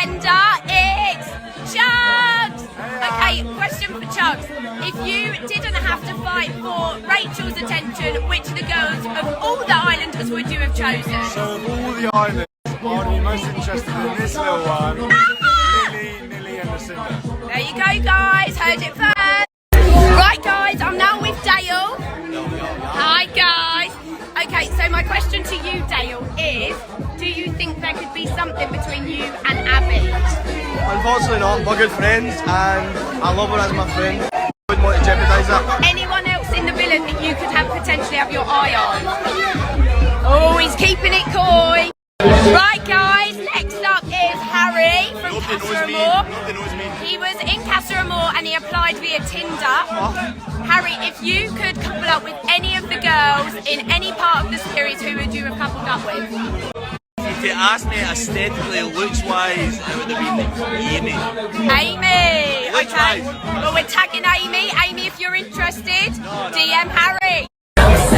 contender, it's Chugs! Okay, question for Chugs. If you didn't have to fight for Rachel's attention, which of the girls of all the islanders would you have chosen? So of all the islanders, I'd be most interested in this little one, Lily and Lucinda. There you go, guys, heard it first. Right, guys, I'm now with Dale. Hi, guys. Okay, so my question to you, Dale, is do you think there could be something between you and Abby? Unfortunately not, we're good friends and I love her as my friend. I wouldn't want to jeopardise that. Anyone else in the villa that you could have potentially have your eye on? Oh, he's keeping it coy. Right, guys, next up is Harry from Castormore. He was in Castormore and he applied via Tinder. Harry, if you could couple up with any of the girls in any part of the series, who would you have coupled up with? If you asked me aesthetically, looks-wise, it would have been Amy. Amy! Okay, Looks-wise. well we're tagging Amy. Amy, if you're interested, DM Harry.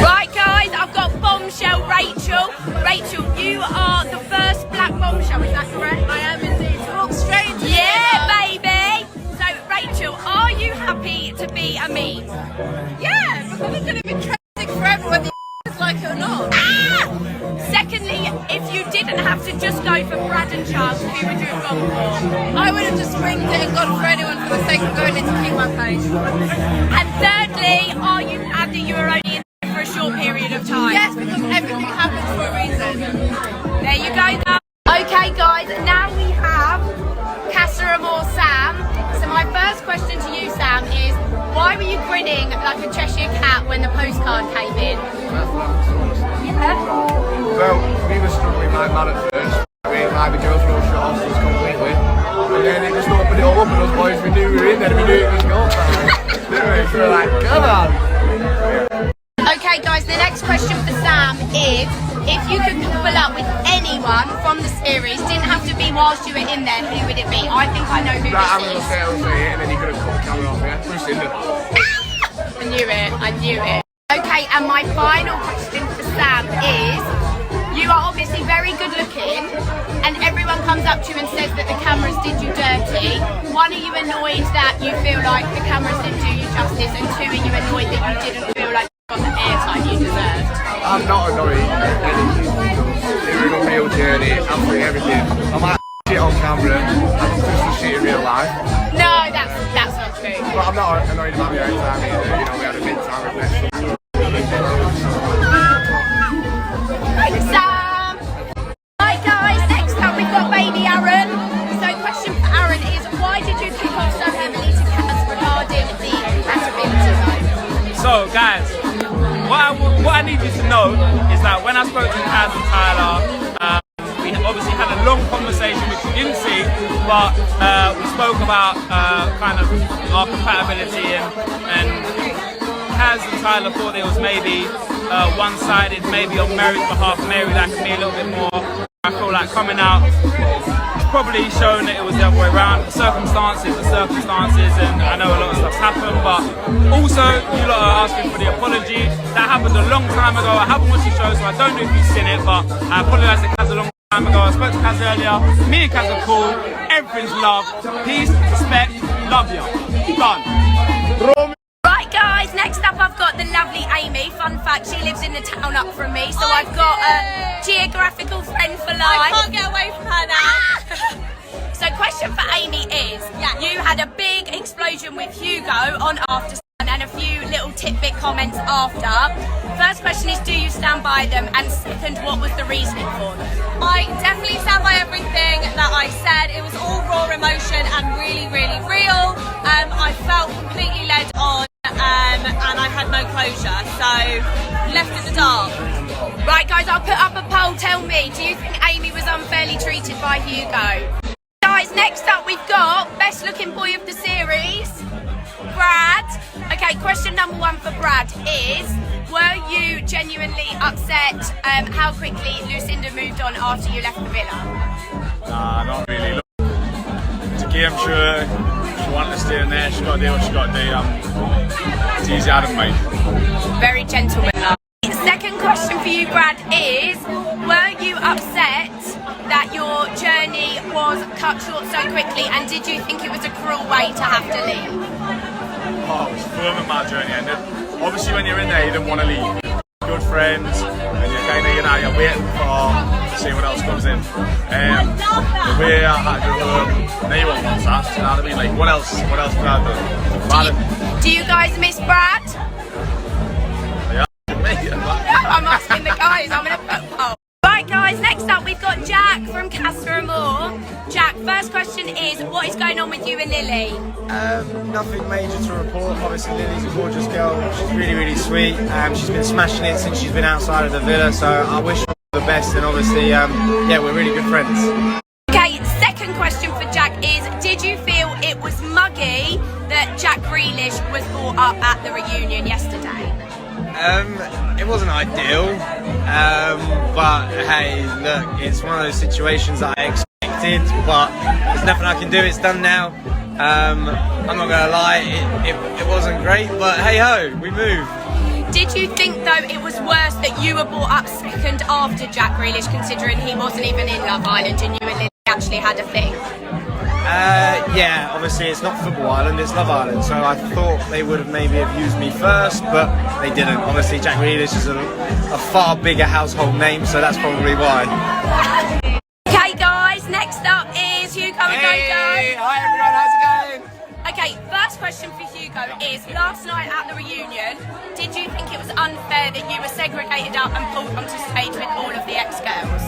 Right, guys, I've got bombshell Rachel. Rachel, you are the first black bombshell, is that correct? I am indeed. Talk straight. Yeah, baby. So, Rachel, are you happy to be a meme? Yeah, because it's going to be trending forever whether you like it or not. Ah! Secondly, if you didn't have to just go for Brad and Chugs, who would you have gone for? I would have just ringed it and gone for anyone for the sake of going into keep my page. And thirdly, are you glad that you were only in there for a short period of time? Yes, because everything happens for a reason. There you go, guys. Okay, guys, now we have Castormore Sam. So my first question to you, Sam, is why were you grinning like a Cheshire cat when the postcard came in? Yeah. Well, we were struggling like mad at first. Like the girls were all shut off us completely. And then it just opened it all up and us boys, we knew we were in there and we knew it was go time. So we were like, come on. Okay, guys, the next question for Sam is if you could couple up with anyone from the series, didn't have to be whilst you were in there, who would it be? I think I know who I'm this going to is. say it and then you're going to cut the camera off, yeah? Lucinda. I knew it, I knew it. Okay, and my final question for Sam is, you are obviously very good looking and everyone comes up to you and says that the cameras did you dirty. One, are you annoyed that you feel like the cameras didn't do you justice? And two, are you annoyed that you didn't feel like you got the airtime you deserved? I'm not annoyed. It was a real journey, absolutely everything. I might shit on camera, I'm just shit in real life. No, that's not true. But I'm not annoyed about the airtime either, you know, we had a big time with Messi. Thanks, Sam. Right, guys, next up we've got baby Aaron. So question for Aaron is, why did you kick off so heavily to Kaz regarding the compatibility vote? So, guys, what I need you to know is that when I spoke to Kaz and Tyler, we obviously had a long conversation which you didn't see, but we spoke about kind of our compatibility and Kaz and Tyler thought it was maybe one-sided, maybe on Mary's behalf. Mary that could be a little bit more. I feel like coming out, probably shown that it was the other way around. The circumstances, and I know a lot of stuff's happened, but also you lot are asking for the apology. That happened a long time ago. I haven't watched the show, so I don't know if you've seen it, but I apologise to Kaz a long time ago. I spoke to Kaz earlier. Me and Kaz are cool. Everything's love. Peace, respect, love you. Done. Right, guys, next up I've got the lovely Amy. Fun fact, she lives in the town up from me, so I've got a geographical friend for life. I can't get away from her now. So question for Amy is, you had a big explosion with Hugo on After Sun and a few little tidbit comments after. First question is, do you stand by them? And second, what was the reasoning for them? I definitely stand by everything that I said. It was all raw emotion and really, really real. I felt completely led on and I had no closure, so left in the dark. Right, guys, I'll put up a poll. Tell me, do you think Amy was unfairly treated by Hugo? Guys, next up we've got best looking boy of the series, Brad. Okay, question number one for Brad is, were you genuinely upset how quickly Lucinda moved on after you left the villa? Nah, not really. Look, it's a game show. She wanted to stay in there. She's got to do what she's got to do. It's easy out of me. Very gentlemanlike. Second question for you, Brad, is were you upset that your journey was cut short so quickly, and did you think it was a cruel way to have to leave? Oh, it was fun and my journey ended. Obviously when you're in there you don't want to leave. Good friends and you're kind of, you're waiting to see what else comes in. The way I had to go home, now you want what's that, you know what I mean? Like what else could I do? Do you guys miss Brad? Yeah, me. I'm asking the guys, I'm in a football. Right guys, next up we've got Jack from Castor Moore. Jack, first question is, what is going on with you and Lily? Nothing major to report. Obviously Lily's a gorgeous girl, she's really, really sweet. She's been smashing it since she's been outside of the villa, so I wish her the best, and obviously, yeah, we're really good friends. Okay, second question for Jack is, did you feel it was muggy that Jack Grealish was brought up at the reunion yesterday? It wasn't ideal, but hey, look, it's one of those situations that I expected, but there's nothing I can do, it's done now. I'm not gonna lie, it wasn't great, but hey ho, we move. Did you think though it was worse that you were brought up second after Jack Grealish, considering he wasn't even in Love Island and you and Lily actually had a thing? Yeah, obviously it's not Football Island, it's Love Island, so I thought they would have maybe have used me first, but they didn't. Obviously Jack Grealish is a far bigger household name, so that's probably why. Okay guys, next up is Hugo and Dodo. Hi everyone, how's it going? Okay, first question for Hugo is, last night at the reunion, did you think it was unfair that you were segregated up and pulled onto stage with all of the ex-girls?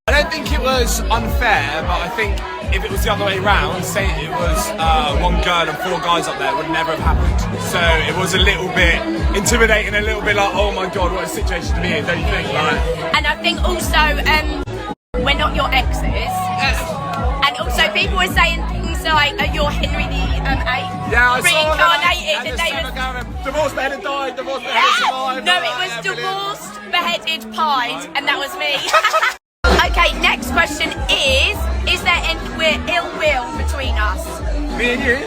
I don't think it was unfair, but I think if it was the other way round, say it was one girl and 4 guys up there, it would never have happened. So it was a little bit intimidating, a little bit like, oh my god, what a situation to be in, don't you think? Like, and I think also, we're not your exes. And also people were saying things like, you're Henry VIII. yeah, I saw reincarnated, that. and they was, Divorced beheaded died, divorced beheaded survived. no, it was divorced, beheaded, pied, and that was me. Okay, next question is there any ill will between us? Me and you,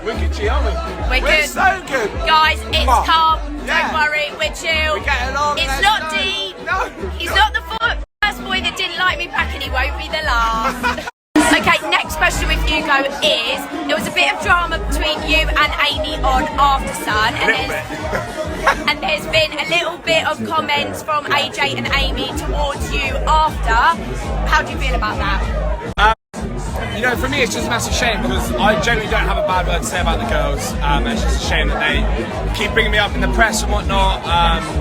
we're good, aren't we? We're good. so good. Guys, it's What? calm, Yeah. don't worry, we're chill. We get along. It's let's not go. deep. No. He's not the first boy that didn't like me back, and he won't be the last. Okay, next question with Hugo is, there was a bit of drama between you and Amy on After Sun, and there's been a little bit of comments from AJ and Amy towards you after. How do you feel about that? You know, for me it's just a massive shame because I generally don't have a bad word to say about the girls. It's just a shame that they keep bringing me up in the press and whatnot.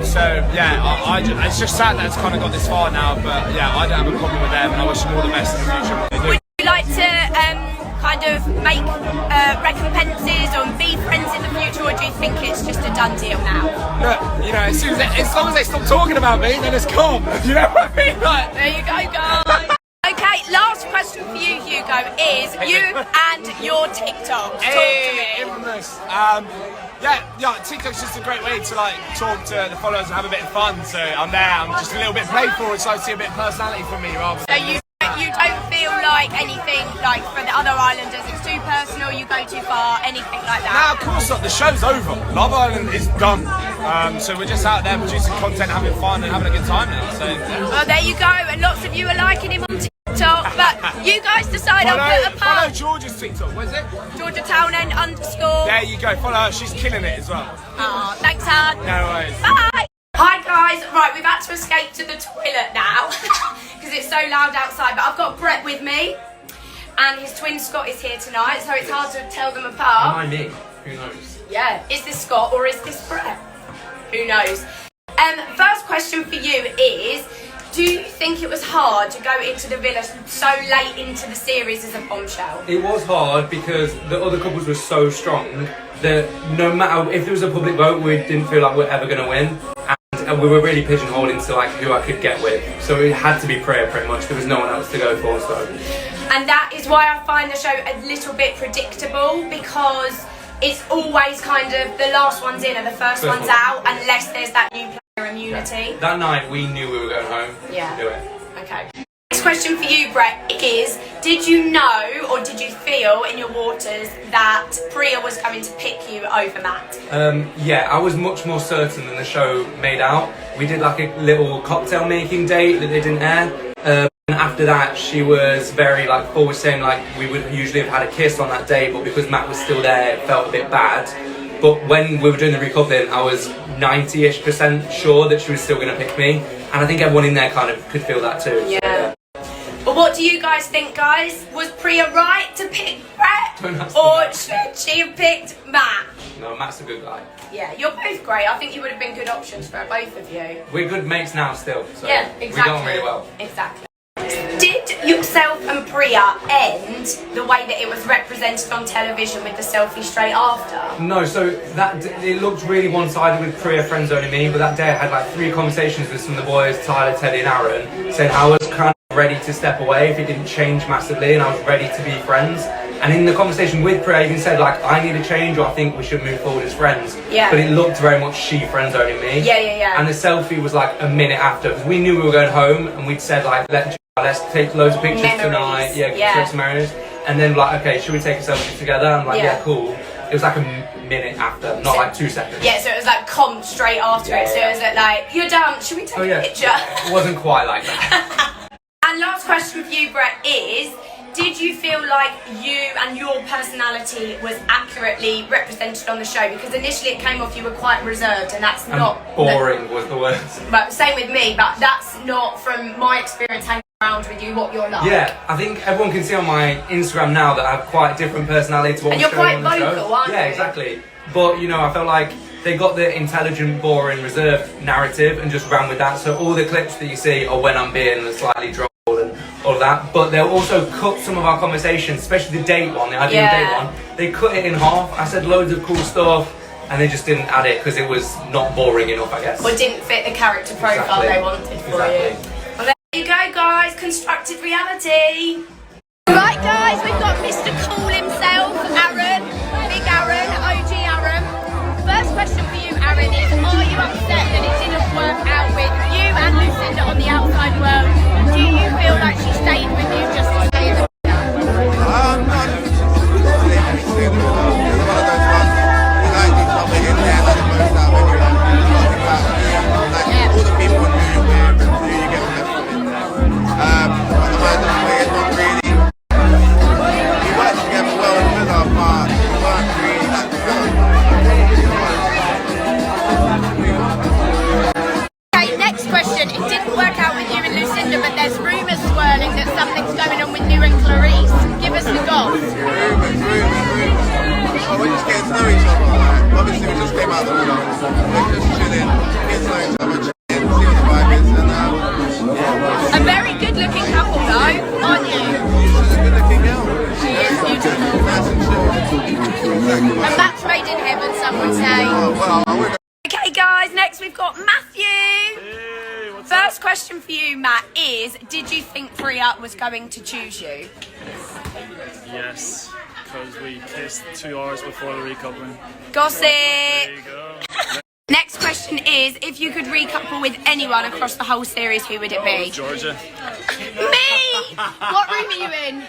So yeah, it's just sad that it's kind of got this far now. But yeah, I don't have a problem with them, and I wish them all the best in the future. What they do. Would you like to kind of make recompenses or be friends in the future, or do you think it's just a done deal now? Look, you know, as long as they stop talking about me, then it's calm. You know what I mean? Like, There you go, guys. Okay, last question for you, Hugo, is you and your TikTok. Talk to me. Infamous. Yeah, TikTok's just a great way to like talk to the followers and have a bit of fun. So I'm there, I'm just a little bit playful, so I see a bit of personality from me rather So than... you don't feel like anything, like for the other islanders, it's too personal, you go too far, anything like No, that? of course not. The show's over. Love Island is done. So we're just out there producing content, having fun and having a good time now. So Well, there you go, and lots of you are liking him on TikTok, but you guys decide. I'll put a follow part. Georgia's TikTok. What is it? Georgia Townend _. There you go. Follow her. She's killing it as well. Oh, thanks, hon. No worries. Bye. Hi guys, right, we've had to escape to the toilet now because it's so loud outside, but I've got Brett with me and his twin Scott is here tonight, so it's hard to tell them apart. Am I Nick? Who knows? Yeah, is this Scott or is this Brett? Who knows? First question for you is, do you think it was hard to go into the villa so late into the series as a bombshell? It was hard because the other couples were so strong that no matter if there was a public vote, we didn't feel like we're ever going to win. And we were really pigeonholed into like who I could get with. So it had to be Priya pretty much. There was no one else to go for. So. And that is why I find the show a little bit predictable, because it's always kind of the last one's in and the first one's out, unless there's that new player immunity. That night we knew we were going home. Yeah. To do it. Okay. Next question for you, Brett, is did you know or did you feel in your waters that Priya was going to pick you over Matt? Yeah, I was much more certain than the show made out. We did like a little cocktail making date that they didn't air. And after that, she was very like forward, saying like we would usually have had a kiss on that day, but because Matt was still there, it felt a bit bad. But when we were doing the recoupling, I was 90-ish% sure that she was still going to pick me, and I think everyone in there kind of could feel that too. Yeah. But what do you guys think, guys? Was Priya right to pick Brett, or should she have picked Matt? No, Matt's a good guy. Yeah, you're both great. I think you would have been good options for both of you. We're good mates now still, so yeah, exactly. we get on really well. Exactly. Did yourself and Priya end the way that it was represented on television with the selfie straight after? No, so that it looked really one-sided with Priya friends zoning me, but that day I had like 3 conversations with some of the boys, Tyler, Teddy and Aaron, saying I was kind of ready to step away if it didn't change massively, and I was ready to be friends. And in the conversation with Priya, I even said like, I need a change, or I think we should move forward as friends. Yeah. But it looked very much she friend zoning me. Yeah. And the selfie was like a minute after, because we knew we were going home, and we'd said like, let's take loads of pictures tonight. Yeah, take some memories. And then like, okay, should we take a selfie together? I'm like, yeah, cool. It was like a minute after, not like 2 seconds. Yeah, so it was like comp straight after it. So it was like, you're done, should we take a picture? It wasn't quite like that. And last question for you, Brett, is did you feel like you and your personality was accurately represented on the show? Because initially it came off you were quite reserved, and that's not... Boring was the word. But same with me, but that's not, from my experience hanging around with you, what you're like. Yeah, I think everyone can see on my Instagram now that I have quite a different personality to what and was you're quite on the show. vocal, aren't you? Yeah, exactly. But, you know, I felt like they got the intelligent, boring, reserved narrative and just ran with that. So all the clips that you see are when I'm being slightly droll and all of that. But they'll also cut some of our conversations, especially the date one, the ideal date one. They cut it in half. I said loads of cool stuff, and they just didn't add it because it was not boring enough, I guess. Or didn't fit the character profile they wanted for you. Well, there you go, guys. Constructed reality. Right, guys, we've got Mr. Cool himself, Aaron. Big Aaron, OG Aaron. First question for you, Aaron, is are you upset that it didn't work out with you and Lucinda on the outside world? Do you feel like she stayed with you just to stay in the A very good-looking couple, though, aren't you? She's a good-looking girl. She is beautiful. A match made in heaven, some would say. Okay, guys, next we've got Matthew. Hey, what's First question for you, Matt, is did you think Priya was going to choose you? Yes, because we kissed 2 hours before the recoupling. Gossip. There you go. Next question is, if you could recouple with anyone across the whole series, who would it be? Georgia. Me! What room are you in?